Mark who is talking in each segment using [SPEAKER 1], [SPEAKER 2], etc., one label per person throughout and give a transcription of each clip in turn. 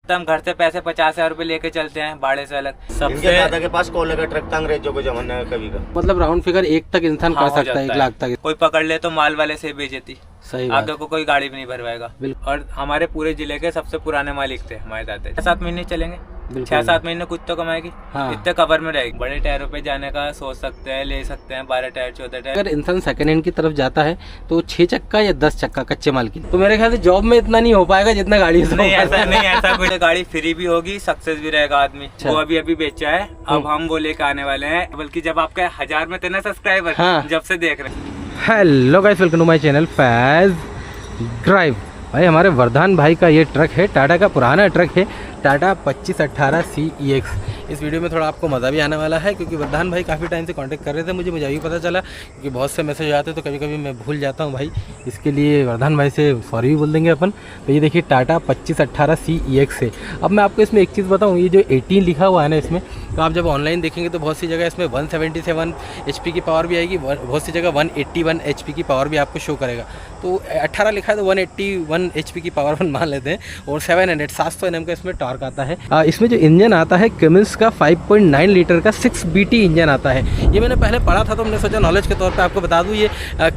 [SPEAKER 1] तो हम घर से पैसे 50,000 रुपए लेके चलते हैं भाड़े से अलग।
[SPEAKER 2] इनके दादा के पास कोयले का ट्रक था अंग्रेजों के जमाने का कभी का।
[SPEAKER 3] मतलब राउंड फिगर 1 तक इंसान कर सकता है, 1 लाख तक।
[SPEAKER 1] कोई पकड़ ले तो माल वाले से बेइज्जती,
[SPEAKER 3] सही बात।
[SPEAKER 1] आगे को कोई गाड़ी भी नहीं भरवाएगा। और हमारे पूरे जिले के सबसे पुराने मालिक थे हमारे दादा। 6-7 महीने चलेंगे, 6-7 महीने कुछ तो कमाएगी।
[SPEAKER 3] हाँ।
[SPEAKER 1] इतने कवर में रहेगी। बड़े टायरों पे जाने का सोच सकते हैं, ले सकते हैं 12 टायर 14 टायर।
[SPEAKER 3] अगर इंसान सेकंड हैंड की तरफ जाता है तो 6 चक्का या 10 चक्का कच्चे माल की, तो मेरे ख्याल से जॉब में इतना नहीं हो पाएगा जितना गाड़ी से।
[SPEAKER 1] नहीं ऐसा कोई गाड़ी फ्री भी होगी, सक्सेस भी रहेगा आदमी। वो अभी बेचा है, अब हम वो लेके आने वाले हैं। बल्कि जब आपके 1000 में थे ना सब्सक्राइबर, जब से देख रहे हैं।
[SPEAKER 3] Hello guys, welcome to my channel Faiz Drive. भाई हमारे वरदान भाई का ये ट्रक है, टाटा का पुराना ट्रक है, टाटा 2518 CEX। इस वीडियो में थोड़ा आपको मज़ा भी आने वाला है क्योंकि वरदान भाई काफ़ी टाइम से कांटेक्ट कर रहे थे। मुझे अभी पता चला क्योंकि बहुत से मैसेज आते तो कभी कभी मैं भूल जाता हूँ भाई। इसके लिए वरदान भाई से सॉरी भी बोल देंगे अपन। तो ये देखिए टाटा 2518 CEX है। अब मैं आपको इसमें एक चीज़ बताऊँ, ये जो 18 लिखा हुआ है ना इसमें, तो आप जब ऑनलाइन देखेंगे तो बहुत सी जगह इसमें 177 HP की पावर भी आएगी, बहुत सी जगह 181 HP की पावर भी आपको शो करेगा। तो 18 लिखा है तो 181 HP की पावर मान लेते हैं। और 700 Nm का इसमें टॉर्क आता है। इसमें जो इंजन आता है कमिंस का 5.9 लीटर का 6BT इंजन आता है। ये मैंने पहले पढ़ा था तो मैंने सोचा नॉलेज के तौर पे आपको बता दूं, ये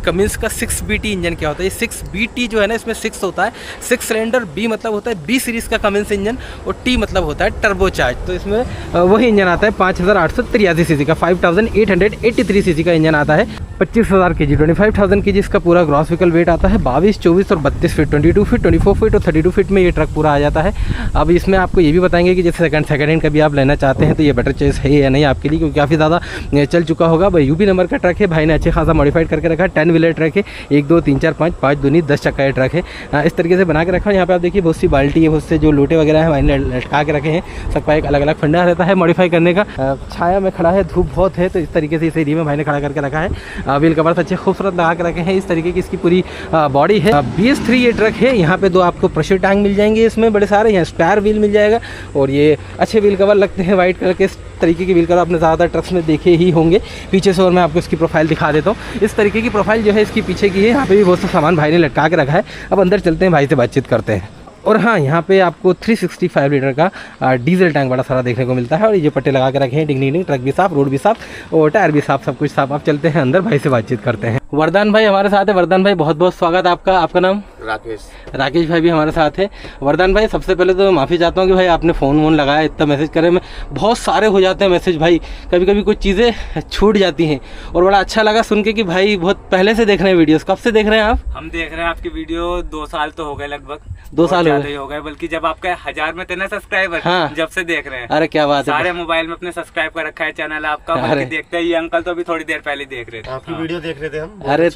[SPEAKER 3] कमिंस का 6BT इंजन क्या होता है। ये 6BT जो है ना, इसमें 6 होता है, 6 सिलेंडर, B मतलब होता है B सीरीज़ का कमिंस इंजन, और T मतलब होता है टर्बोचार्ज। तो इसमें वही इंजन आता है 5883 सीसी का, 5883 सीसी का इंजन आता है। 25,000 kg, 25,000 kg इसका पूरा ग्रॉस व्हीकल वेट आता है। 22, 24 और 32 फीट, 22 फीट, 24 फीट और 32 फीट में ये ट्रक पूरा आ जाता है। अब इसमें आपको ये भी बताएंगे कि जैसे सेकंड हैंड का भी आप लेना चाहते हैं तो ये बेटर चॉइस है या नहीं आपके लिए, क्योंकि काफ़ी ज़्यादा चल चुका होगा। भाई यूपी नंबर का ट्रक है, भाई ने अच्छे खासा मॉडिफाइड करके रखा है। 10 व्हीलर ट्रक है, 1 2 3 4 5 5 दूनी 10 चक्का ये ट्रक है। इस तरीके से बना के रखा है। यहाँ पे आप देखिए बहुत सी बाल्टी है, बहुत से जो लोटे वगैरह है भाई ने लटका के रखे हैं। सबका एक अलग अलग फंडा रहता है मॉडिफाई करने का। छाया में खड़ा है, धूप बहुत है, तो इस तरीके से इस एरिया में भाई ने खड़ा करके रखा है। व्हील कवर्स अच्छे खूबसूरत लगा के रखे हैं। इस तरीके की इसकी पूरी बॉडी है। BS3 ये ट्रक है। यहाँ पे 2 आपको प्रेशर टैंक मिल जाएंगे इसमें बड़े सारे, यहाँ स्पेयर व्हील मिल जाएगा। और ये अच्छे व्हील कवर लगते हैं वाइट कलर के। इस तरीके के व्हील कवर आपने ज़्यादातर ट्रक्स में देखे ही होंगे। पीछे से और मैं आपको इसकी प्रोफाइल दिखा देता हूँ। इस तरीके की प्रोफाइल जो है इसकी पीछे की है। यहाँ पे भी बहुत सा सामान भाई ने लटका के रखा है। अब अंदर चलते हैं, भाई से बातचीत करते हैं। और हाँ, यहाँ पे आपको 365 लीटर का डीजल टैंक बड़ा सारा देखने को मिलता है। और ये पट्टे लगा के रखे हैं, डिंग ट्रक भी साफ, रोड भी साफ और टायर भी साफ, सब कुछ साफ। आप चलते हैं अंदर, भाई से बातचीत करते हैं। वरदान भाई हमारे साथ है। वरदान भाई बहुत बहुत स्वागत आपका। आपका नाम? राकेश भाई भी हमारे साथ है। वरदान भाई सबसे पहले तो माफ़ी चाहता हूँ कि भाई आपने फ़ोन लगाया, इतना मैसेज करे में बहुत सारे हो जाते हैं मैसेज भाई। कभी कभी कुछ चीज़ें छूट जाती हैं और बड़ा अच्छा लगा सुन के कि भाई बहुत पहले से देख रहे हैं वीडियोस। कब से देख रहे हैं आप?
[SPEAKER 1] हम देख रहे हैं आपकी वीडियो 2 साल तो हो गए, लगभग
[SPEAKER 3] 2 साल
[SPEAKER 1] हो गए। बल्कि जब आपके 1000 में थे ना सब्सक्राइबर, जब से देख रहे हैं।
[SPEAKER 3] अरे क्या बात है,
[SPEAKER 1] सारे मोबाइल में अपने सब्सक्राइब कर रखा है चैनल आपका। बल्कि देखते हैं, ये अंकल तो अभी थोड़ी देर पहले देख रहे थे,
[SPEAKER 2] आपकी वीडियो देख रहे थे हम।
[SPEAKER 3] अरे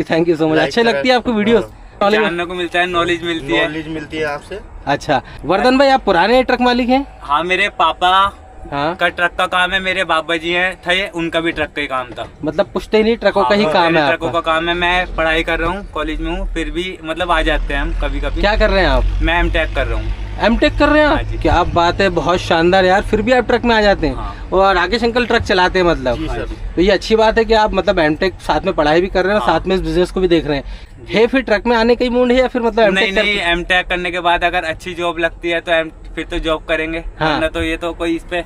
[SPEAKER 3] थैंक यू सो मच। अच्छी लगती है आपको वीडियो?
[SPEAKER 1] जानने को मिलता है, नॉलेज मिलती है
[SPEAKER 3] आपसे। अच्छा वरदान भाई, आप पुराने ट्रक मालिक हैं?
[SPEAKER 1] हाँ, मेरे पापा का ट्रक का काम है, मेरे बाबा जी हैं थे, उनका भी ट्रक का ही काम था।
[SPEAKER 3] मतलब पुश्तैनी ट्रकों का ही काम है?
[SPEAKER 1] ट्रकों का काम है। मैं पढ़ाई कर रहा हूँ, कॉलेज में हूँ, फिर भी मतलब आ जाते हैं हम कभी कभी।
[SPEAKER 3] क्या कर रहे हैं आप?
[SPEAKER 1] मैं M.Tech कर रहा हूँ।
[SPEAKER 3] M.Tech कर रहे हैं आप? क्या बात है, बहुत शानदार यार। फिर भी आप ट्रक में आ जाते हैं। हाँ। और राकेश अंकल ट्रक चलाते हैं मतलब। तो ये अच्छी बात है कि आप मतलब M.Tech साथ में पढ़ाई भी कर रहे हैं और साथ में इस बिजनेस को भी देख रहे हैं। फिर ट्रक में आने का ही मूड है या फिर मतलब
[SPEAKER 1] नहीं, M.Tech करने के बाद अगर अच्छी जॉब लगती है तो फिर तो जॉब करेंगे। हाँ। तो ये तो कोई इस पे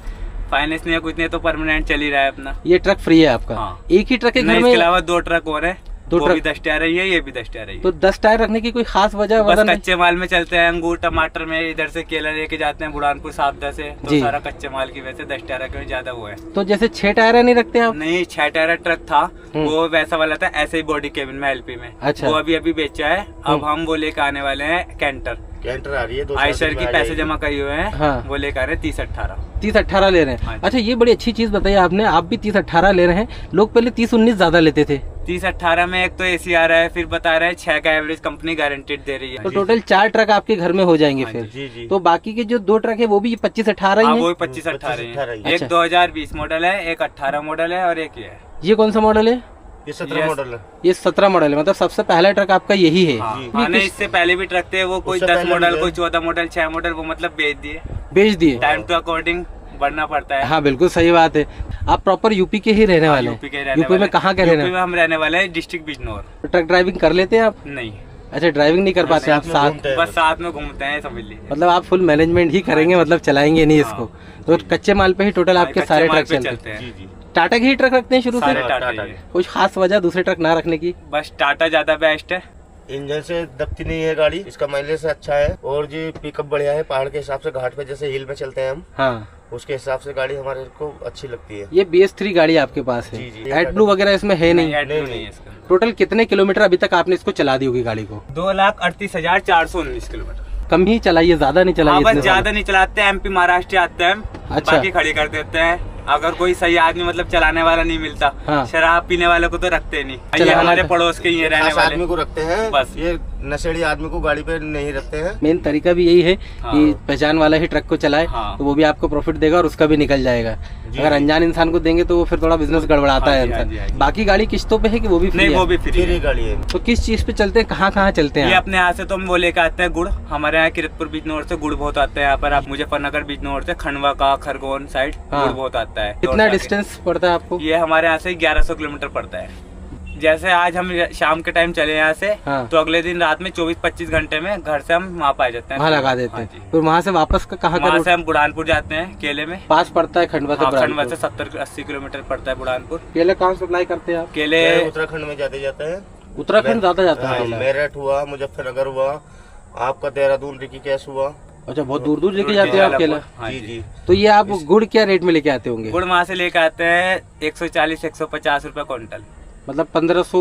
[SPEAKER 1] फाइनेंस नहीं है, कुछ नहीं, तो परमानेंट चल ही रहा है अपना।
[SPEAKER 3] ये ट्रक फ्री है आपका?
[SPEAKER 1] हाँ।
[SPEAKER 3] एक ही ट्रक है घर में?
[SPEAKER 1] इसके अलावा 2 ट्रक और है।
[SPEAKER 3] 2 ट्रक?
[SPEAKER 1] भी 10 टायर है, ये भी 10 टायर है।
[SPEAKER 3] तो 10 टायर रखने की कोई खास वजह?
[SPEAKER 1] बस कच्चे माल में चलते हैं, अंगूर टमाटर में इधर से केला लेके जाते हैं बुढ़ानपुर साबदा से, तो सारा कच्चे माल की वजह से 10 टायर का ज्यादा वो है।
[SPEAKER 3] तो जैसे 6 टायर नहीं रखते आप?
[SPEAKER 1] नहीं, 6 टायर ट्रक था, वो वैसा वाला था, ऐसे ही बॉडी केबिन में LP में। अच्छा। वो अभी बेचा है। अब हम वो लेकर आने वाले हैं कैंटर आ रही है, आयशर की पैसे जमा करे हुए हैं। हाँ। वो लेकर आ रहे
[SPEAKER 3] 30-18 ले रहे हैं। हाँ। अच्छा, ये बड़ी अच्छी चीज बताई आपने, आप भी 30-18 ले रहे हैं। लोग पहले 30-19 ज्यादा लेते थे।
[SPEAKER 1] 30-18 में एक तो AC आ रहा है, फिर बता रहे हैं 6 का एवरेज कंपनी गारंटेड दे रही है।
[SPEAKER 3] तो टोटल 4 ट्रक आपके घर में हो जाएंगे फिर? जी। तो बाकी के जो 2 ट्रक है वो भी 25-18 ही है?
[SPEAKER 1] वो 25-18 है। एक 2020 मॉडल है, एक 18 मॉडल है और एक ये है।
[SPEAKER 3] ये कौन सा मॉडल है?
[SPEAKER 2] ये 17 मॉडल है।
[SPEAKER 3] ये 17 मॉडल है, मतलब सबसे पहला ट्रक आपका यही है?
[SPEAKER 1] हाँ, नहीं, इससे पहले भी ट्रक थे, वो कोई 10 मॉडल, कोई 14 मॉडल, 6 मॉडल, वो मतलब बेच दिए। टाइम टू अकॉर्डिंग बढ़ना पड़ता है।
[SPEAKER 3] हाँ बिल्कुल सही बात है। आप प्रॉपर यूपी के ही रहने वाले हैं? यूपी में कहाँ के रहने वाले?
[SPEAKER 1] हम रहने वाले हैं डिस्ट्रिक्ट बिजनौर।
[SPEAKER 3] ट्रक ड्राइविंग कर लेते हैं आप?
[SPEAKER 1] नहीं,
[SPEAKER 3] अच्छा, ड्राइविंग नहीं कर पाते आप साथ?
[SPEAKER 1] बस साथ में घूमते हैं समझ लीजिए।
[SPEAKER 3] मतलब आप फुल मैनेजमेंट ही करेंगे, मतलब चलाएंगे नहीं इसको। तो कच्चे माल पे ही टोटल आपके सारे ट्रक चलते हैं? टाटा के ही ट्रक रखते हैं शुरू से?
[SPEAKER 1] टाटा।
[SPEAKER 3] कुछ खास वजह दूसरे ट्रक ना रखने की?
[SPEAKER 1] बस टाटा ज्यादा बेस्ट है।
[SPEAKER 2] इंजन से दबती नहीं है गाड़ी, इसका माइलेज अच्छा है और जी पिकअप बढ़िया है। पहाड़ के हिसाब से घाट पे जैसे हिल में चलते हैं हम, हाँ, उसके हिसाब से गाड़ी हमारे को अच्छी लगती है।
[SPEAKER 3] ये BS3 गाड़ी आपके पास है? एडब्लू वगैरह इसमें है नहीं?
[SPEAKER 1] नहीं है इसका।
[SPEAKER 3] टोटल कितने किलोमीटर अभी तक आपने इसको चला दी होगी गाड़ी को?
[SPEAKER 1] 2,38,419 किलोमीटर।
[SPEAKER 3] कम ही चलाइए, ज्यादा नहीं चलाइए।
[SPEAKER 1] बस ज्यादा नहीं चलाते, MP महाराष्ट्र आते हैं,
[SPEAKER 3] अच्छा,
[SPEAKER 1] बाकी खड़ी कर देते हैं। अगर कोई सही आदमी मतलब चलाने वाला नहीं मिलता,
[SPEAKER 3] हाँ,
[SPEAKER 1] शराब पीने वाले को तो रखते नहीं। ये हमारे पड़ोस के ही रहने वाले
[SPEAKER 2] आदमी को रखते हैं,
[SPEAKER 1] बस
[SPEAKER 2] ये नशेड़ी आदमी को गाड़ी पे नहीं रखते हैं।
[SPEAKER 3] मेन तरीका भी यही है कि पहचान वाला ही ट्रक को चलाए, तो वो भी आपको प्रॉफिट देगा और उसका भी निकल जाएगा। अगर अनजान इंसान को देंगे तो वो फिर थोड़ा बिजनेस गड़बड़ाता है। बाकी गाड़ी किस्तों पे है कि वो भी फ्री है?
[SPEAKER 1] वो भी फ्री गाड़ी है।
[SPEAKER 3] तो किस चीज पे चलते हैं, कहाँ कहाँ चलते हैं?
[SPEAKER 1] ये अपने यहाँ से तो हम वो लेके आते हैं गुड़। हमारे यहाँ किरतपुर बिजनौर से गुड़ बहुत आता है यहाँ पर। आप मुजफ्फरनगर बिजनौर से खंडवा का खरगोन साइड गुड़ बहुत आता है।
[SPEAKER 3] कितना डिस्टेंस पड़ता है आपको?
[SPEAKER 1] ये हमारे यहाँ से 1100 किलोमीटर पड़ता है। जैसे आज हम शाम के टाइम चले यहाँ से, तो अगले दिन रात में 24-25 घंटे में घर से हम वहाँ पाए जाते हैं,
[SPEAKER 3] वहाँ लगा देते हैं। फिर वहाँ से वापस का कहाँ?
[SPEAKER 1] वहाँ से हम बुढ़ानपुर जाते हैं। केले में
[SPEAKER 3] पास पड़ता है खंडवा से?
[SPEAKER 1] खंडवा से 70-80 किलोमीटर पड़ता है बुढ़ानपुर।
[SPEAKER 3] केले कहाँ सप्लाई करते हैं आप?
[SPEAKER 1] केले
[SPEAKER 2] उत्तराखंड में ज्यादा जाता है।
[SPEAKER 3] उत्तराखंड ज्यादा जाता है?
[SPEAKER 2] मेरठ हुआ, मुजफ्फरनगर हुआ, आपका देहरादून ऋषिकेश हुआ।
[SPEAKER 3] अच्छा, बहुत दूर दूर लेके जाते हैं आप केला?
[SPEAKER 2] जी।
[SPEAKER 3] तो ये आप गुड़ क्या रेट में लेके आते होंगे?
[SPEAKER 1] गुड़ वहाँ से लेके आते हैं 140-150 रुपए क्विंटल।
[SPEAKER 3] मतलब 1500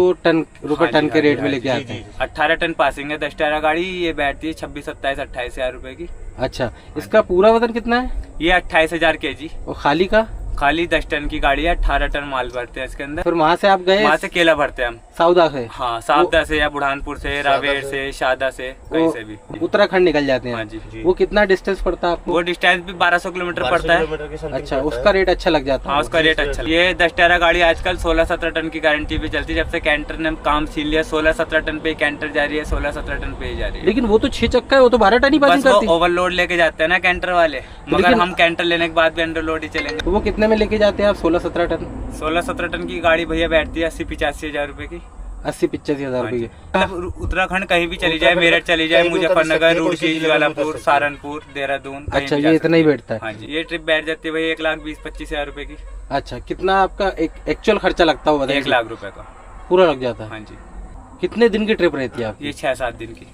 [SPEAKER 3] रुपए टन के रेट में लेके आते हैं।
[SPEAKER 1] 18 टन पासिंग है 10 टायरा गाड़ी। ये बैठती है 26-27-28 हजार रुपए की।
[SPEAKER 3] अच्छा, इसका पूरा वजन कितना है?
[SPEAKER 1] ये 28,000 kg।
[SPEAKER 3] और खाली का? खाली
[SPEAKER 1] 10 टन की गाड़ी है, 18 टन माल भरते हैं इसके अंदर।
[SPEAKER 3] फिर वहाँ से आप गए?
[SPEAKER 1] वहाँ से केला भरते हैं हम
[SPEAKER 3] साउदा से?
[SPEAKER 1] हाँ, साउदा से या बुढ़ानपुर से, रावेर से, शादा से, कहीं से भी
[SPEAKER 3] उत्तराखंड निकल जाते हैं।
[SPEAKER 1] हाँ जी।
[SPEAKER 3] वो कितना डिस्टेंस पड़ता है आपको?
[SPEAKER 1] वो डिस्टेंस भी 1200 किलोमीटर पड़ता है।
[SPEAKER 3] अच्छा, उसका रेट अच्छा लग जाता है?
[SPEAKER 1] हाँ, उसका रेट अच्छा। ये 10 टायरा गाड़ी आजकल 16-17 टन की गारंटी पे चलती है। जब से कैंटर ने काम छीन लिया, 16-17 टन पे कैंटर जा रही है, 16-17 टन पे जा रही है।
[SPEAKER 3] लेकिन वो तो 6 चक्का है, वो तो 12 टन ही पासिंग करती है।
[SPEAKER 1] ओवरलोड लेके जाते हैं ना कैंटर वाले, मगर हम कैंटर लेने के बाद भी अंडरलोड ही चलेंगे।
[SPEAKER 3] तो वो कितने में लेके जाते हैं आप 16-17 टन?
[SPEAKER 1] 16-17 टन की गाड़ी भैया बैठती है 80-85 हजार रुपए की।
[SPEAKER 3] 80-85 हजार रुपए की।
[SPEAKER 1] मतलब उत्तराखंड कहीं भी चली जाए, मेरठ चली जाए, मुजफ्फरनगर, रुड़की, ज्वालापुर, सहारनपुर, देहरादून।
[SPEAKER 3] अच्छा, ये इतना ही बैठता है?
[SPEAKER 1] हाँ जी। ये ट्रिप बैठ जाती है भाई 1,20,25 हजार रुपए की।
[SPEAKER 3] अच्छा, कितना आपका एक्चुअल खर्चा लगता होगा?
[SPEAKER 1] 1 लाख रुपए का
[SPEAKER 3] पूरा लग जाता है?
[SPEAKER 1] हाँ जी।
[SPEAKER 3] कितने दिन की ट्रिप रहती है आपकी?
[SPEAKER 1] ये 6-7 दिन की।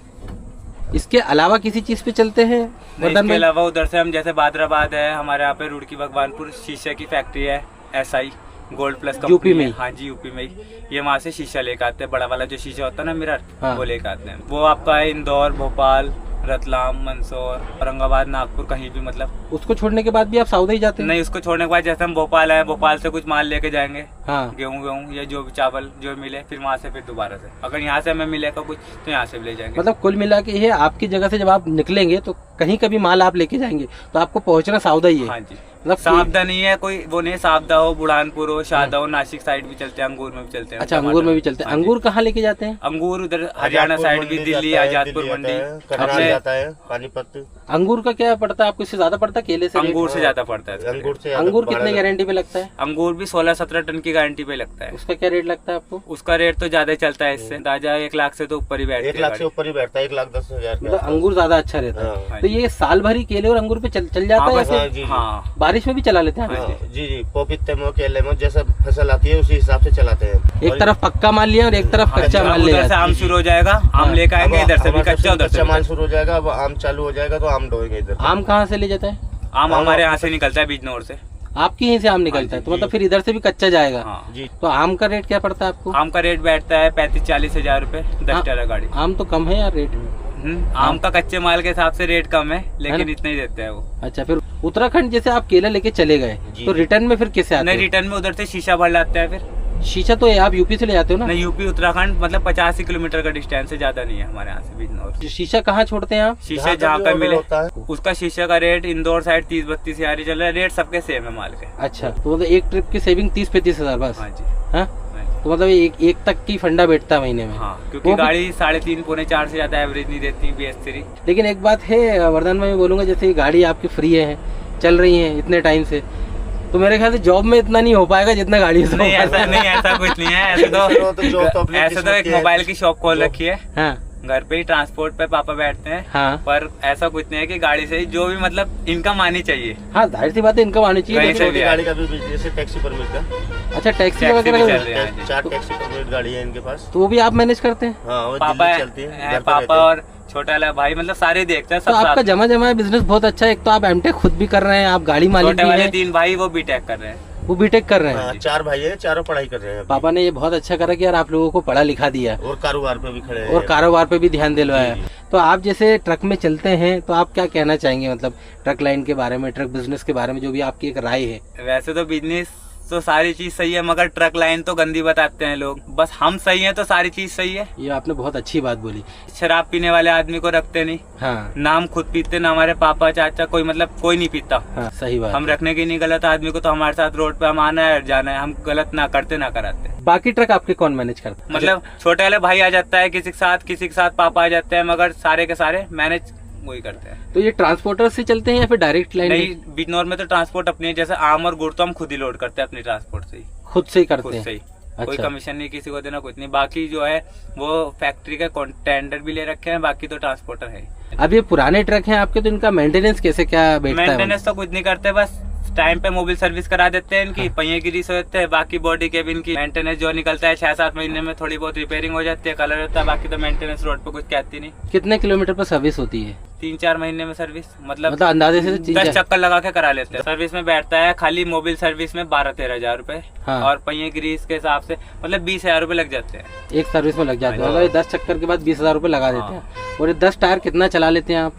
[SPEAKER 3] इसके अलावा किसी चीज पे चलते हैं?
[SPEAKER 1] इसके अलावा उधर से हम जैसे बादराबाद है, हमारे यहाँ पे रुड़की भगवानपुर शीशे की फैक्ट्री है, SI गोल्ड प्लस
[SPEAKER 3] यूपी में?
[SPEAKER 1] हाँ जी, यूपी में ही। ये वहाँ से शीशा लेकर आते हैं, बड़ा वाला जो शीशा होता है ना मिरर, वो लेकर आते हैं। वो आपका है इंदौर, भोपाल, रतलाम, मंदसौर, औरंगाबाद, नागपुर, कहीं भी। मतलब
[SPEAKER 3] उसको छोड़ने के बाद भी आप साउदा ही जाते हैं?
[SPEAKER 1] नहीं, उसको छोड़ने के बाद जैसे हम भोपाल आए, भोपाल से कुछ माल लेके जाएंगे,
[SPEAKER 3] हाँ,
[SPEAKER 1] गेहूँ या जो भी चावल जो मिले, फिर वहाँ से फिर दोबारा से अगर यहाँ से हमें मिलेगा कुछ तो यहाँ से भी ले जाएंगे।
[SPEAKER 3] मतलब कुल मिला के ये आपकी जगह से जब आप निकलेंगे तो कहीं का भी माल आप लेके जाएंगे तो आपको पहुँचना साउदा ही है?
[SPEAKER 1] हाँ जी। मतलब सावधा नहीं है कोई, वो नहीं, सावधा हो, बुढ़ानपुर हो, शादा हो, नासिक साइड भी चलते हैं, अंगूर में भी चलते हैं।
[SPEAKER 3] अच्छा, अंगूर में भी चलते हैं। अंगूर कहाँ लेके जाते हैं?
[SPEAKER 1] अंगूर उधर हरियाणा साइड भी, दिल्ली, आजादपुर मंडी
[SPEAKER 2] जाता है, पानीपत।
[SPEAKER 3] अंगूर का क्या पड़ता है आपको? इससे ज्यादा पड़ता है केले से?
[SPEAKER 1] अंगूर से ज्यादा पड़ता है।
[SPEAKER 3] अंगूर कितने गारंटी पे लगता है?
[SPEAKER 1] अंगूर भी 16-17 टन की गारंटी पे लगता है।
[SPEAKER 3] उसका क्या रेट लगता है आपको?
[SPEAKER 1] उसका रेट तो ज्यादा चलता है, इससे अंदाजा 1 लाख से तो ऊपर ही बैठता है।
[SPEAKER 2] 1 लाख से ऊपर ही बैठता है, 1,10,000।
[SPEAKER 3] मतलब अंगूर ज्यादा अच्छा रहता है। तो ये साल भर ही केले और अंगूर पे चल जाता है?
[SPEAKER 1] हाँ,
[SPEAKER 3] बारिश में भी चला लेते हैं?
[SPEAKER 2] जी, पपीते में, केले में, जैसा फसल आती है उसी हिसाब से चलाते हैं।
[SPEAKER 3] एक तरफ पक्का माल लिया और एक तरफ कच्चा माल लिया।
[SPEAKER 1] उधर से आम शुरू हो जाएगा, आम लेकर आएंगे, इधर से भी कच्चा, उधर से
[SPEAKER 2] माल शुरू हो जाएगा। अब आम चालू हो जाएगा तो आम ढोएंगे इधर।
[SPEAKER 3] आम कहाँ से ले जाता है?
[SPEAKER 1] आम हमारे यहाँ से निकलता है, बिजनौर से।
[SPEAKER 3] आपके यहीं से आम निकलता है? तो मतलब फिर इधर से भी कच्चा जाएगा?
[SPEAKER 1] हाँ जी।
[SPEAKER 3] तो आम का रेट क्या पड़ता है आपको?
[SPEAKER 1] आम का रेट बैठता है 35-40 हजार रुपए 10 टायरा गाड़ी।
[SPEAKER 3] आम तो कम है यार रेट।
[SPEAKER 1] आम का कच्चे माल के हिसाब से रेट कम है, लेकिन इतना ही देते हैं वो।
[SPEAKER 3] अच्छा, फिर उत्तराखंड जैसे आप केला लेके चले गए तो रिटर्न में फिर कैसे आते हैं?
[SPEAKER 1] नहीं, रिटर्न में उधर से शीशा भर लाते हैं। फिर
[SPEAKER 3] शीशा तो आप यूपी से ले जाते हो ना?
[SPEAKER 1] नहीं, यूपी उत्तराखंड मतलब 85 किलोमीटर का डिस्टेंस है, ज्यादा नहीं है हमारे यहाँ से बिजनौर।
[SPEAKER 3] शीशा कहाँ छोड़ते हैं आप?
[SPEAKER 1] शीशा जहाँ पे मिले उसका शीशा का रेट इंदौर साइड 30-32 हजार चल रहा है। रेट सबके सेम है माल के। अच्छा, तो मतलब एक ट्रिप की सेविंग 30-35 हजार बस? हाँ जी। हाँ, तो मतलब एक तक की फंडा बैठता है महीने में? हाँ, क्योंकि गाड़ी 3.5-4 से ज्यादा एवरेज नहीं देती BS3।
[SPEAKER 3] लेकिन एक बात है वर्धन भाई, मैं बोलूंगा जैसे ये गाड़ी आपकी फ्री है, चल रही है इतने टाइम से, तो मेरे ख्याल से जॉब में इतना नहीं हो पाएगा जितना गाड़ी से।
[SPEAKER 1] ऐसा कुछ नहीं है। ऐसे तो एक मोबाइल की शॉप खोल रखी है। हाँ,
[SPEAKER 4] घर पे ही ट्रांसपोर्ट पे पापा बैठते हैं।
[SPEAKER 3] हाँ।
[SPEAKER 4] पर ऐसा कुछ नहीं है कि गाड़ी से ही जो भी मतलब इनकम आनी चाहिए।
[SPEAKER 3] हाँ, जाहिर सी बात है, इनकम आनी चाहिए।
[SPEAKER 4] कहीं से भी
[SPEAKER 2] गाड़ी का भी बिजनेस है, टैक्सी परमिट का।
[SPEAKER 3] अच्छा, टैक्सी
[SPEAKER 4] टैक्सी
[SPEAKER 3] वगैरह
[SPEAKER 4] भी
[SPEAKER 3] का
[SPEAKER 4] चल रही है।
[SPEAKER 2] 4 टैक्सी परमिट गाड़ी है इनके पास।
[SPEAKER 3] तो वो भी आप मैनेज करते हैं?
[SPEAKER 2] हाँ, वो
[SPEAKER 4] पापा
[SPEAKER 2] दिल्ली चलती है, घर पे
[SPEAKER 4] पापा
[SPEAKER 2] रहते हैं।
[SPEAKER 4] और छोटा वाला भाई मतलब सारे देखते हैं
[SPEAKER 3] तो
[SPEAKER 4] सब
[SPEAKER 3] आपका
[SPEAKER 4] साथ।
[SPEAKER 3] जमा जमा बिजनेस बहुत अच्छा है। एक तो आप एमटेक खुद भी कर रहे हैं, आप गाड़ी मालिक
[SPEAKER 4] छोटे
[SPEAKER 3] भी
[SPEAKER 4] वाले
[SPEAKER 3] हैं,
[SPEAKER 4] 3 भाई वो बीटेक कर रहे हैं।
[SPEAKER 3] वो बीटेक कर रहे हैं।
[SPEAKER 2] हाँ, 4 भाई है, चारों पढ़ाई कर रहे हैं अभी।
[SPEAKER 3] पापा ने ये बहुत अच्छा करा कि यार आप लोगों को पढ़ा लिखा दिया
[SPEAKER 2] और कारोबार पे भी खड़े हैं।
[SPEAKER 3] और कारोबार पे भी ध्यान दिलवाया।
[SPEAKER 2] जी, जी।
[SPEAKER 3] तो आप जैसे ट्रक में चलते हैं तो आप क्या कहना चाहेंगे, मतलब ट्रक लाइन के बारे में, ट्रक बिजनेस के बारे में, जो भी आपकी एक राय है?
[SPEAKER 4] वैसे तो बिजनेस तो सारी चीज सही है, मगर ट्रक लाइन तो गंदी बताते हैं लोग। बस हम सही हैं तो सारी चीज सही है।
[SPEAKER 3] ये आपने बहुत अच्छी बात बोली।
[SPEAKER 4] शराब पीने वाले आदमी को रखते नहीं।
[SPEAKER 3] हाँ
[SPEAKER 4] ना हम खुद पीते, ना हमारे पापा चाचा कोई मतलब कोई नहीं पीता।
[SPEAKER 3] हाँ, सही बात।
[SPEAKER 4] हम रखने की नहीं गलत आदमी को, तो हमारे साथ रोड पे हम आना है जाना है, हम गलत ना करते ना कराते।
[SPEAKER 3] बाकी ट्रक आपके कौन मैनेज करता है?
[SPEAKER 4] मतलब छोटे वाले भाई आ जाता है किसी के साथ पापा आ जाते हैं, मगर सारे के सारे मैनेज वही करते हैं।
[SPEAKER 3] तो ये ट्रांसपोर्टर से चलते हैं या फिर डायरेक्ट लाइन?
[SPEAKER 4] नहीं, बिजनौर में तो ट्रांसपोर्ट अपनी है। जैसे आम और गुड़ तो हम खुद ही लोड करते हैं अपनी ट्रांसपोर्ट से ही,
[SPEAKER 3] खुद से ही
[SPEAKER 4] खुद
[SPEAKER 3] करते
[SPEAKER 4] से
[SPEAKER 3] हैं?
[SPEAKER 4] ही। कोई
[SPEAKER 3] अच्छा।
[SPEAKER 4] कमीशन नहीं किसी को देना, कुछ नहीं। बाकी जो है वो फैक्ट्री के टेंडर भी ले रखे हैं, बाकी तो ट्रांसपोर्टर है।
[SPEAKER 3] अब ये पुराने ट्रक हैं आपके, तो इनका मेंटेनेंस कैसे क्या बैठता है?
[SPEAKER 4] मेंटेनेंस तो कुछ नहीं करते, बस टाइम पे मोबिल सर्विस करा देते हैं इनकी। पहिए की रीस होते हैं, बाकी बॉडी केबिन की मेंटेनेंस जो निकलता है 6-7 महीने में, थोड़ी बहुत रिपेयरिंग हो जाती है, कलर होता है। बाकी तो मेंटेनेंस रोड पे कुछ कहती नहीं।
[SPEAKER 3] कितने किलोमीटर पर सर्विस होती है?
[SPEAKER 4] 3-4 महीने में सर्विस, मतलब
[SPEAKER 3] अंदाजे से
[SPEAKER 4] 10 चक्कर लगा के करा लेते हैं। सर्विस में बैठता है खाली मोबिल सर्विस में 12-13 हजार रूपए।
[SPEAKER 3] हाँ।
[SPEAKER 4] और पहिए की रीस के हिसाब से मतलब 20,000 रूपए लग जाते हैं
[SPEAKER 3] एक सर्विस में लग जाते हैं। मतलब ये 10 चक्कर के बाद 20,000 रुपए लगा देते हैं। और ये 10 टायर कितना चला लेते हैं आप?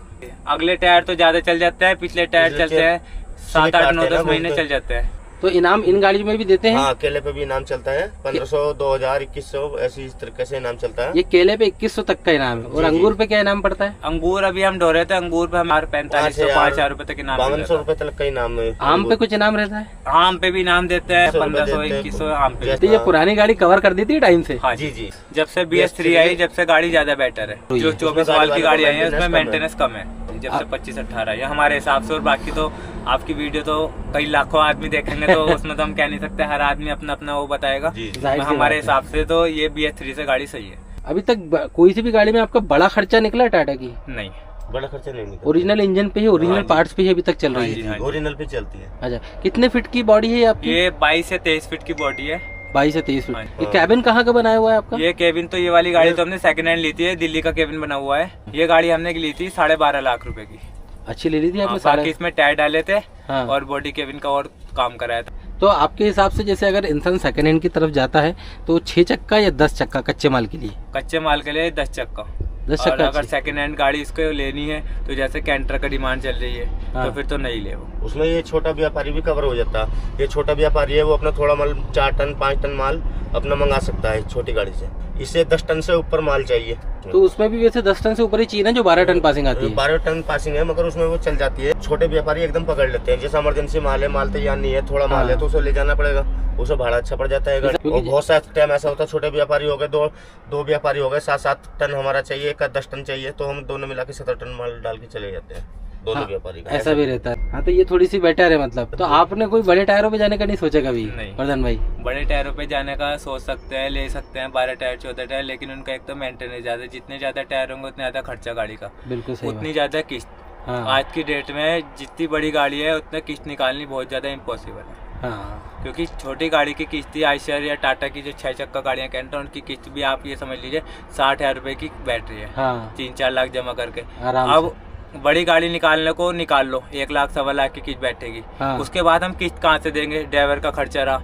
[SPEAKER 4] अगले टायर तो ज्यादा चल जाते हैं, पिछले टायर चलते हैं 7-8-9-10 महीने चल जाते हैं।
[SPEAKER 3] तो इनाम इन गाड़ियों में भी देते हैं?
[SPEAKER 2] हाँ, केले पे भी इनाम चलता है। 1500, 2000, 2100 ऐसी इस तरीके से इनाम चलता है।
[SPEAKER 3] ये केले पे 2100 तक का इनाम है। और अंगूर पे क्या इनाम पड़ता है?
[SPEAKER 4] अंगूर अभी हम ढो रहे थे, अंगूर पे हमारे 4500-5000 रूपए तक इनाम।
[SPEAKER 2] 5200 रुपए तक का इनाम है।
[SPEAKER 3] आम पे कुछ इनाम रहता है?
[SPEAKER 4] आम पे भी इनाम देते हैं 1500-2100 आम पे।
[SPEAKER 3] तो ये पुरानी गाड़ी कवर कर देती है टाइम से?
[SPEAKER 4] हाँ
[SPEAKER 2] जी जी।
[SPEAKER 4] जब से BS3 आई, जब से गाड़ी ज्यादा बेटर है। जो 24 साल की गाड़ी आई है उसमें मेंटेनेंस कम है, जब से 25-18 ये हमारे हिसाब से। और बाकी तो आपकी वीडियो तो कई लाखों आदमी देखेंगे, तो उसमें तो हम कह नहीं सकते, हर आदमी अपना अपना वो बताएगा। हमारे हिसाब से तो ये BS3 से गाड़ी सही है।
[SPEAKER 3] अभी तक कोई सी भी गाड़ी में आपका बड़ा खर्चा निकला है टाटा की?
[SPEAKER 4] नहीं,
[SPEAKER 2] बड़ा खर्चा नहीं निकला।
[SPEAKER 3] ओरिजिनल इंजन पे ही, ओरिजिनल पार्ट्स पे ही अभी तक चल रही है?
[SPEAKER 2] ओरिजिनल पे चलती है।
[SPEAKER 3] अच्छा, कितने फीट की बॉडी है आपकी?
[SPEAKER 4] ये 22 से 23 फीट की बॉडी है।
[SPEAKER 3] 22 से 23 फीट। ये कैबिन कहाँ का बनाया हुआ है आपका?
[SPEAKER 4] ये केबिन तो ये वाली गाड़ी तो हमने सेकंड हैंड ली थी, दिल्ली का केबिन बना हुआ है। ये गाड़ी हमने ली थी 12.5 लाख रुपए की।
[SPEAKER 3] अच्छी ले ली थी आपने?
[SPEAKER 4] बाकी इसमें टायर डाले थे।
[SPEAKER 3] हाँ।
[SPEAKER 4] और बॉडी केबिन का और काम कराया था।
[SPEAKER 3] तो आपके हिसाब से जैसे अगर इंसान सेकंड हैंड की तरफ जाता है तो 6 चक्का या 10 चक्का कच्चे माल के लिए?
[SPEAKER 4] कच्चे माल के लिए 10 चक्का।
[SPEAKER 3] 10
[SPEAKER 4] और
[SPEAKER 3] चक्का
[SPEAKER 4] अगर
[SPEAKER 3] अच्छी।
[SPEAKER 4] सेकंड हैंड गाड़ी इसको लेनी है तो जैसे कैंटर का डिमांड चल रही है,
[SPEAKER 3] हाँ।
[SPEAKER 4] तो फिर तो नहीं ले वो।
[SPEAKER 2] उसमें ये छोटा व्यापारी भी कवर हो जाता है। ये छोटा व्यापारी है, वो अपना थोड़ा माल 4 टन 5 टन माल अपना मंगा सकता है छोटी गाड़ी से। इसे 10 टन से ऊपर माल चाहिए।
[SPEAKER 3] तो उसमें भी वैसे 10 टन से ऊपर ही चाहिए ना, जो 12 टन पासिंग आती है?
[SPEAKER 2] 12 टन पासिंग है, मगर उसमें वो चल जाती है। छोटे व्यापारी एकदम पकड़ लेते हैं। जैसे इमरजेंसी माल है, माल तैयार नहीं है, थोड़ा माल है, तो उसे ले जाना पड़ेगा, उसे भाड़ा अच्छा पड़ जाता है। और बहुत सा टाइम ऐसा होता है, छोटे व्यापारी हो गए, दो व्यापारी हो गए, 7-7 टन हमारा चाहिए, एक 10 टन चाहिए, तो हम दोनों मिला के 17 टन माल डाल के चले जाते हैं दोनों व्यापारी का।
[SPEAKER 3] ऐसा भी रहता है। हाँ, तो ये थोड़ी सी बेटर है मतलब। तो आपने कोई बड़े टायरों पे जाने का नहीं सोचा कभी?
[SPEAKER 4] नहीं।
[SPEAKER 3] वर्धन भाई,
[SPEAKER 4] बड़े टायरों पे जाने का सोच सकते हैं, ले सकते हैं 12 टायर 14 टायर, लेकिन उनका एक तो मेंटेनेंस ज्यादा। जितने ज्यादा टायर होंगे उतने ज्यादा खर्चा गाड़ी का,
[SPEAKER 3] बिल्कुल सही
[SPEAKER 4] उतनी ज्यादा किस्त।
[SPEAKER 3] हाँ।
[SPEAKER 4] आज की डेट में जितनी बड़ी गाड़ी है उतने किस्त निकालनी बहुत ज्यादा इम्पॉसिबल है।
[SPEAKER 3] हाँ,
[SPEAKER 4] क्योंकि छोटी गाड़ी की किस्त आयशर या टाटा की जो 6 चक्का गाड़ियाँ कैंटर, उनकी किस्त भी आप ये समझ लीजिए 60,000 रुपए की बैटरी है।
[SPEAKER 3] हाँ,
[SPEAKER 4] 3-4 लाख जमा करके।
[SPEAKER 3] आराम
[SPEAKER 4] अब बड़ी गाड़ी निकालने को निकाल लो, 1 लाख 1.25 लाख की किस्त बैठेगी।
[SPEAKER 3] हाँ।
[SPEAKER 4] उसके बाद हम किस्त कहाँ से देंगे? ड्राइवर का खर्चा रहा,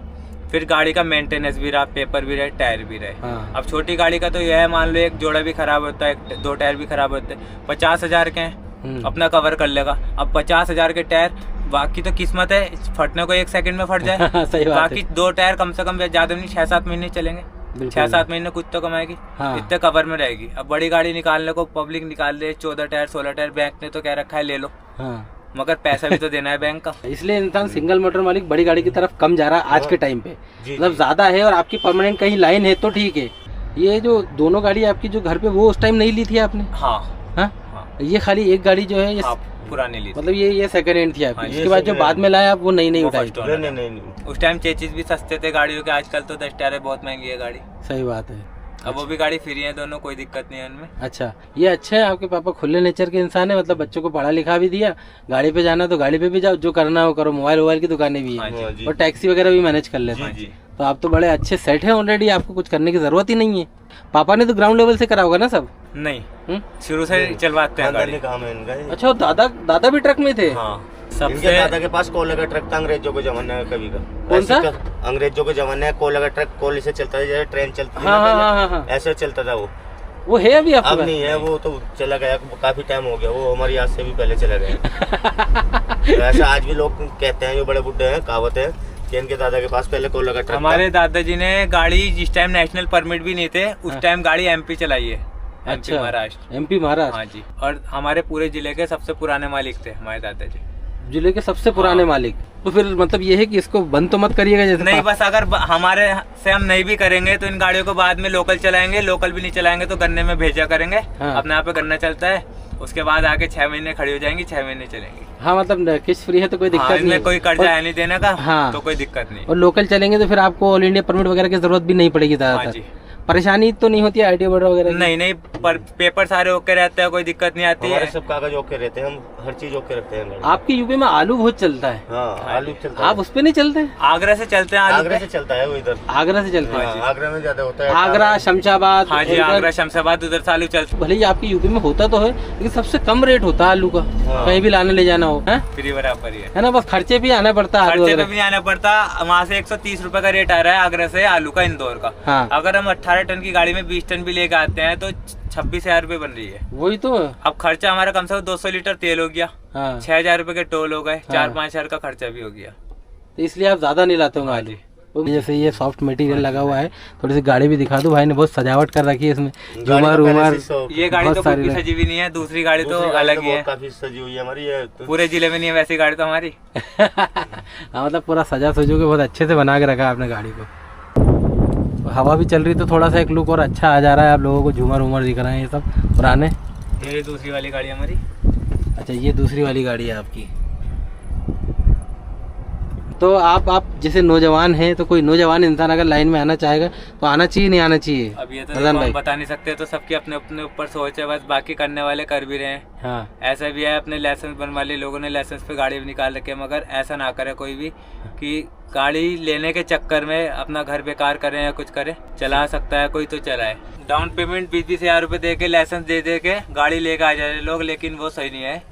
[SPEAKER 4] फिर गाड़ी का मेंटेनेंस भी रहा, पेपर भी रहे, टायर भी रहे।
[SPEAKER 3] हाँ।
[SPEAKER 4] अब छोटी गाड़ी का तो यह है, मान लो एक जोड़ा भी खराब होता है, 2 टायर भी खराब होते हैं, 50,000 के हैं, अपना कवर कर लेगा। अब 50,000 के टायर, बाकी तो किस्मत है फटने को 1 सेकंड में फट जाए।
[SPEAKER 3] सही बात
[SPEAKER 4] बाकी 2 टायर कम से कम ज्यादा नहीं 6-7 महीने चलेंगे। 6-7 महीने कुछ तो कमाएगी।
[SPEAKER 3] हाँ।
[SPEAKER 4] इतने कवर में रहेगी। अब बड़ी गाड़ी निकालने को पब्लिक निकाल दे 14 टायर 16 टायर, बैंक ने तो कह रखा है ले लो,
[SPEAKER 3] हाँ।
[SPEAKER 4] मगर पैसा भी तो देना है बैंक का।
[SPEAKER 3] इसलिए इंसान सिंगल मोटर मालिक बड़ी गाड़ी की तरफ कम जा रहा है आज के टाइम पे।
[SPEAKER 2] जी,
[SPEAKER 3] मतलब ज्यादा है और आपकी परमानेंट कहीं लाइन है तो ठीक है। ये जो दोनों गाड़ी आपकी जो घर पे, वो उस टाइम नहीं ली थी आपने?
[SPEAKER 4] हाँ,
[SPEAKER 3] हाँ?
[SPEAKER 4] हाँ।
[SPEAKER 3] ये खाली एक गाड़ी जो है ये
[SPEAKER 4] पुरानी ली थी।
[SPEAKER 3] मतलब ये सेकंड हैंड थी आपकी।
[SPEAKER 4] हाँ,
[SPEAKER 3] इसके बाद जो बाद में लाया आप वो नई उठाई?
[SPEAKER 4] नहीं,
[SPEAKER 2] नहीं।
[SPEAKER 4] उस टाइम चेचिस भी सस्ते थे गाड़ियों के, आजकल तो 10 टायर बहुत महंगी है गाड़ी।
[SPEAKER 3] सही बात है।
[SPEAKER 4] अब वो भी गाड़ी फ्री है दोनों, कोई दिक्कत नहीं है उनमें।
[SPEAKER 3] अच्छा, ये अच्छा है, आपके पापा खुले नेचर के इंसान है, मतलब बच्चों को पढ़ा लिखा भी दिया, गाड़ी पे जाना तो गाड़ी पे भी जाओ, जो करना हो करो, मोबाइल की दुकानें भी है और टैक्सी वगैरह भी मैनेज कर लेते हैं। तो आप तो बड़े अच्छे सेट हैं ऑलरेडी, आपको कुछ करने की जरूरत ही नहीं है। पापा ने तो ग्राउंड लेवल से करा होगा ना सब?
[SPEAKER 4] नहीं, शुरू से चलवाते हैं गाड़ी।
[SPEAKER 2] काम है इनका।
[SPEAKER 3] अच्छा, दादा भी ट्रक में थे?
[SPEAKER 2] हाँ, इनके दादा के पास कोयले का ट्रक था अंग्रेजों के जमाने में। कभी का
[SPEAKER 3] कौन सा?
[SPEAKER 2] अंग्रेजों के जमाने में कोयले का ट्रक, कोयले से चलता था, जैसे ट्रेन चलती है
[SPEAKER 3] हाँ।
[SPEAKER 2] ऐसे चलता था
[SPEAKER 3] वो है अभी आपके
[SPEAKER 2] अब
[SPEAKER 3] पास?
[SPEAKER 2] नहीं है, वो तो चला गया, काफी टाइम हो गया, वो हमारी याद से भी पहले चला गया। ऐसा आज भी लोग कहते हैं, जो बड़े बुड्ढे हैं, कहावत है कि इनके दादा के पास पहले कोयले का ट्रक।
[SPEAKER 4] हमारे दादाजी ने गाड़ी, जिस टाइम नेशनल परमिट भी नहीं थे उस टाइम गाड़ी एमपी चलाई है।
[SPEAKER 3] अच्छा,
[SPEAKER 4] महाराष्ट्र।
[SPEAKER 3] एमपी महाराष्ट्र?
[SPEAKER 4] हाँ जी, और हमारे पूरे जिले के सबसे पुराने मालिक थे हमारे दादाजी,
[SPEAKER 3] जिले के सबसे पुराने मालिक। तो फिर मतलब ये है कि इसको बंद तो मत करिएगा जैसे?
[SPEAKER 4] नहीं, बस अगर हमारे से हम नहीं भी करेंगे तो इन गाड़ियों को बाद में लोकल चलाएंगे, लोकल भी नहीं चलाएंगे तो गन्ने में भेजा करेंगे। अपने यहाँ पे गन्ना चलता है, उसके बाद आके 6 महीने खड़ी हो जाएंगी, 6 महीने चलेंगी।
[SPEAKER 3] हाँ, मतलब किस्त फ्री है तो कोई दिक्कत नहीं,
[SPEAKER 4] कोई कर्जा है नहीं देने का।
[SPEAKER 3] हाँ,
[SPEAKER 4] तो कोई दिक्कत नहीं।
[SPEAKER 3] और लोकल चलेंगे तो फिर आपको ऑल इंडिया परमिट वगैरह की जरूरत भी नहीं पड़ेगी ज्यादातर। परेशानी तो नहीं होती है आरटीओ वगैरह?
[SPEAKER 4] नहीं, पर पेपर सारे ओके रहते हैं, कोई दिक्कत नहीं आती है।
[SPEAKER 2] सब कागज ओके रहते हैं, हम हर चीज ओके रखते हैं।
[SPEAKER 3] आपके यूपी में आलू बहुत चलता है।
[SPEAKER 2] हाँ, आलू चलता है।
[SPEAKER 3] आप उस पे नहीं चलते?
[SPEAKER 4] आगरा से चलते हैं।
[SPEAKER 2] आगरा से चलता है वो, इधर
[SPEAKER 3] आगरा से चलते हैं।
[SPEAKER 2] आगरा में ज्यादा होता है,
[SPEAKER 3] आगरा, शमशाबाद।
[SPEAKER 4] हाँ जी, आगरा शमशाबाद उधर से आलू चलता है।
[SPEAKER 3] भले ही आपके यूपी में होता तो है, लेकिन सबसे कम रेट होता है आलू का। कहीं भी लाने ले जाना हो
[SPEAKER 4] फ्री बराबर ही
[SPEAKER 3] है ना, बस खर्चे भी आना पड़ता है।
[SPEAKER 4] खर्चे पे भी आना पड़ता। वहाँ से 130 रुपए का रेट आ रहा है आगरा से आलू का, इंदौर का। अगर हम 18 टन की गाड़ी में 20 टन भी लेके आते हैं तो 26,000 रुपए बन रही है। वही तो। अब खर्चा हमारा कम से कम 200 लीटर तेल हो गया, 6,000 रुपए के टोल हो गए, 4-5 हजार का खर्चा भी हो गया।
[SPEAKER 3] तो इसलिए आप ज्यादा नहीं लाते होंगे आलू। जैसे ये सॉफ्ट मटेरियल लगा हुआ है, थोड़ी सी गाड़ी भी दिखा दो। भाई ने बहुत सजावट कर रखी है इसमें, झूमर उमर।
[SPEAKER 4] ये गाड़ी तो पूरी सजी भी नहीं है, दूसरी गाड़ी तो अलग ही है,
[SPEAKER 2] काफी सजी हुई है हमारी।
[SPEAKER 4] पूरे जिले में नहीं है वैसी गाड़ी तो हमारी।
[SPEAKER 3] हाँ, मतलब पूरा सजा सजू के बहुत अच्छे से बना के रखा है आपने गाड़ी को। हवा भी चल रही तो थोड़ा सा एक लुक और अच्छा आ जा रहा है। आप लोगों को झूमर उमर दिख रहे हैं ये सब पुराने।
[SPEAKER 4] ये दूसरी वाली गाड़ी हमारी।
[SPEAKER 3] अच्छा, ये दूसरी वाली गाड़ी है आपकी। तो आप जैसे नौजवान हैं, तो कोई नौजवान इंसान अगर लाइन में आना चाहेगा तो आना चाहिए, नहीं आना चाहिए?
[SPEAKER 4] अब ये तो हम बता नहीं सकते, तो सबके अपने अपने ऊपर सोच है, बस बाकी करने वाले कर भी रहे हैं। हाँ, ऐसा भी है, अपने लाइसेंस बनवा लिए लोगों ने, लाइसेंस पे गाड़ी भी निकाल रखे, मगर ऐसा ना करे कोई भी कि गाड़ी लेने के चक्कर में अपना घर बेकार करें या कुछ करें। चला सकता है कोई तो चलाए। डाउन पेमेंट 20-20 हजार रुपए दे के, लाइसेंस दे के गाड़ी लेके आ जाए लोग, लेकिन वो सही नहीं है।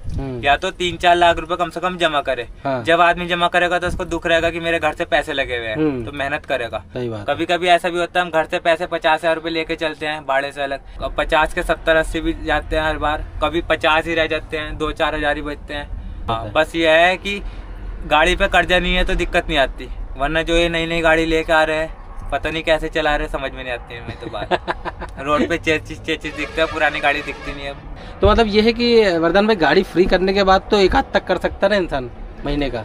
[SPEAKER 4] या तो 3-4 लाख रुपए कम से कम जमा करे। हाँ। जब आदमी जमा करेगा तो उसको दुख रहेगा कि मेरे घर से पैसे लगे हुए हैं, तो मेहनत करेगा। कभी कभी ऐसा भी होता है, हम घर से पैसे 50,000 रुपए लेके चलते हैं भाड़े से अलग, 50 के 70-80 भी जाते हैं हर बार, कभी 50 ही रह जाते हैं, 2-4 हजार ही बचते हैं। बस ये है कि गाड़ी पे कर्जा नहीं है तो दिक्कत नहीं आती, वरना जो ये नई गाड़ी लेके आ रहे हैं, पता नहीं कैसे चला रहे, समझ में नहीं आती है। मैं तो बात रोड पे चेचिस दिखता है, पुरानी गाड़ी दिखती नहीं है। तो मतलब ये है कि वरदान भाई, गाड़ी फ्री करने के बाद तो 1 आध तक कर सकता है इंसान महीने का?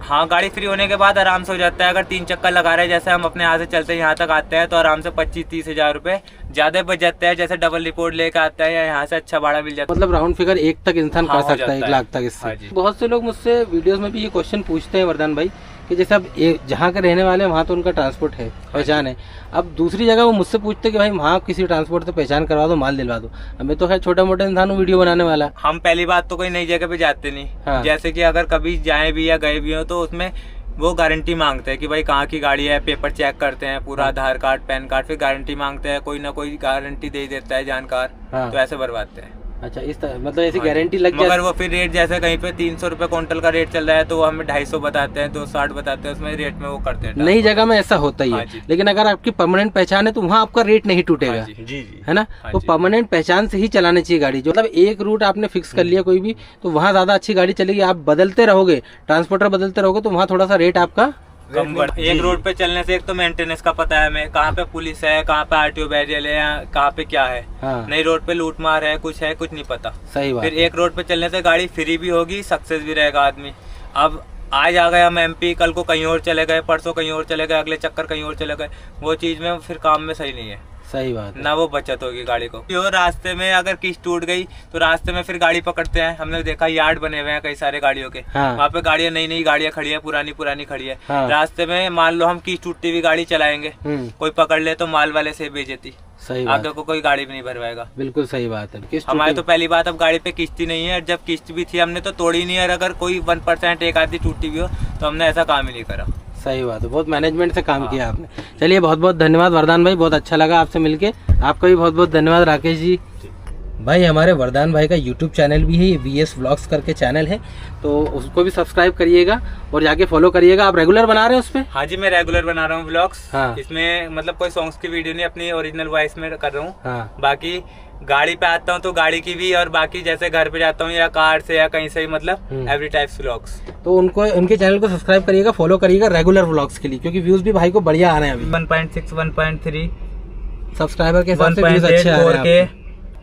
[SPEAKER 4] हाँ, गाड़ी फ्री होने के बाद आराम से हो जाता है। अगर 3 चक्कर लगा रहे, जैसे हम अपने यहाँ से चलते हैं यहाँ तक आते हैं, तो आराम से 25-30 हजार रुपए ज्यादा बच जाते हैं। जैसे डबल रिपोर्ट लेके आता है या यहाँ से अच्छा भाड़ा मिल जाता है, मतलब राउंड फिगर 1 तक इंसान कर सकता है, 1 लाख तक इससे। बहुत से लोग मुझसे वीडियोस में भी ये क्वेश्चन पूछते हैं वरदान भाई कि जैसे अब जहाँ के रहने वाले हैं वहाँ तो उनका ट्रांसपोर्ट है, पहचान है। अब दूसरी जगह वो मुझसे पूछते हैं कि भाई वहाँ किसी ट्रांसपोर्ट से पहचान करवा दो, माल दिलवा दो। हमें तो खैर छोटा मोटा इंसान हूँ, वीडियो बनाने वाला। हम पहली बात तो कोई नई जगह पे जाते नहीं। हाँ। जैसे कि अगर कभी जाए भी या गए भी हो तो उसमें वो गारंटी मांगते हैं कि भाई कहाँ की गाड़ी है, पेपर चेक करते हैं पूरा, आधार कार्ड, पैन कार्ड, फिर गारंटी मांगते हैं, कोई ना कोई गारंटी दे देता है जानकार। हाँ। तो ऐसे भरवाते हैं। अच्छा, इस तरह मतलब ऐसी गारंटी लग जाती है। मगर वो फिर रेट जैसे कहीं पे 300 रुपए क्विंटल का रेट चल रहा है तो वो हमें 250 बताते हैं, 260 बताते हैं, उसमें रेट में वो करते हैं। नई जगह में ऐसा होता ही है। लेकिन अगर आपकी परमानेंट पहचान है तो वहाँ आपका रेट नहीं टूटेगा। जी, है ना? तो परमानेंट पहचान से ही चलानी चाहिए गाड़ी। जो मतलब एक रूट आपने फिक्स कर लिया कोई भी, तो वहाँ ज्यादा अच्छी गाड़ी चलेगी। आप बदलते रहोगे, ट्रांसपोर्टर बदलते रहोगे, तो वहाँ थोड़ा सा रेट आपका कम बढ़। एक रोड पे चलने से एक तो मेंटेनेंस का पता है हमें, कहाँ पे पुलिस है, कहाँ पे आरटीओ बैरियर है, कहाँ पे क्या है। हाँ। नई रोड पे लूट मार है, कुछ नहीं पता। सही बात। फिर एक रोड पे चलने से गाड़ी फ्री भी होगी, सक्सेस भी रहेगा आदमी। अब आज आ गए हम एमपी, कल को कहीं और चले गए, परसों कहीं और चले गए, अगले चक्कर कहीं और चले गए, वो चीज में फिर काम में सही नहीं है। सही बात है। ना वो बचत होगी गाड़ी को। जो रास्ते में अगर किस्त टूट गई तो रास्ते में फिर गाड़ी पकड़ते हैं। हमने देखा यार्ड बने हुए हैं कई सारे गाड़ियों के। हाँ। वहाँ पे गाड़ियाँ नई गाड़ियाँ खड़ी है, पुरानी खड़ी है। हाँ। रास्ते में मान लो हम किस्त टूटती हुई गाड़ी चलाएंगे, कोई पकड़ ले तो माल वाले से बेइज्जती,
[SPEAKER 3] सही बात,
[SPEAKER 4] आगे को कोई गाड़ी भी नहीं भरवाएगा।
[SPEAKER 3] बिल्कुल सही बात है। किस्त
[SPEAKER 4] हमारे तो पहली बात, अब गाड़ी पे किस्त ही नहीं है, और जब किस्त भी थी हमने तो तोड़ी नहीं है, और अगर कोई 1% एक आधी टूटी भी हो तो हमने ऐसा काम ही नहीं करा।
[SPEAKER 3] सही बात है, बहुत मैनेजमेंट से काम किया आपने। चलिए बहुत बहुत धन्यवाद वरदान भाई, बहुत अच्छा लगा आपसे मिलके। आपका भी बहुत बहुत धन्यवाद राकेश जी। भाई हमारे वरदान भाई का यूट्यूब चैनल भी है, ये VS व्लॉग्स करके चैनल है, तो उसको भी सब्सक्राइब करिएगा और जाके फॉलो करिएगा। आप रेगुलर बना रहे हैं उस पे?
[SPEAKER 4] हाँ जी, मैं रेगुलर बना रहा हूँ व्लॉग्स।
[SPEAKER 3] हाँ।
[SPEAKER 4] इसमें मतलब कोई सॉन्ग्स की वीडियो नहीं, अपनी ओरिजिनल वॉइस में कर रहा हूँ।
[SPEAKER 3] हाँ।
[SPEAKER 4] बाकी गाड़ी पे आता हूँ तो गाड़ी की भी, और बाकी जैसे घर पे जाता हूँ या कार से या कहीं से भी, मतलब एवरी टाइप्स व्लॉग्स।
[SPEAKER 3] तो उनको उनके चैनल को सब्सक्राइब करिएगा, फॉलो करिएगा रेगुलर व्लॉग्स के लिए, क्योंकि व्यूज भी भाई को बढ़िया आ रहे हैं अभी।
[SPEAKER 4] 1.6 1.3
[SPEAKER 3] सब्सक्राइबर के हिसाब से व्यूज अच्छे आ रहे हैं,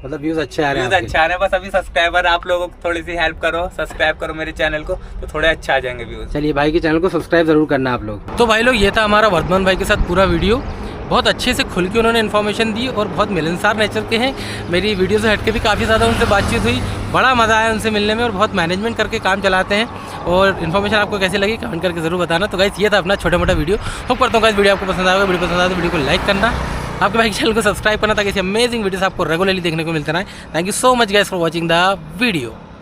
[SPEAKER 3] मतलब व्यूज अच्छे आ रहे हैं,
[SPEAKER 4] अच्छा आ रहे हैं। बस अभी सब्सक्राइबर आप लोगों को थोड़ी सी हेल्प करो, सब्सक्राइब करो मेरे चैनल को, तो थोड़े अच्छा आ जाएंगे व्यूज।
[SPEAKER 3] चलिए भाई के चैनल को सब्सक्राइब जरूर करना आप लोग। तो भाई लोग ये था हमारा वर्धमान भाई के साथ पूरा वीडियो, बहुत अच्छे से खुल के उन्होंने इन्फॉर्मेशन दी और बहुत मिलनसार नेचर के हैं। मेरी वीडियो से हटके भी काफ़ी ज़्यादा उनसे बातचीत हुई, बड़ा मज़ा आया उनसे मिलने में, और बहुत मैनेजमेंट करके काम चलाते हैं। और इन्फॉर्मेशन आपको कैसी लगी कमेंट करके ज़रूर बताना। तो गाइस ये था अपना छोटा मोटा वीडियो, होप करता हूँ गाइस वीडियो आपको पसंद आएगा। वीडियो पसंद आए तो वीडियो को लाइक करना, आपके भाई के चैनल को सब्सक्राइब करना, ताकि ऐसी अमेजिंग वीडियोस आपको रेगुलरली देखने को मिलते रहे। Thank you so much guys for watching the video.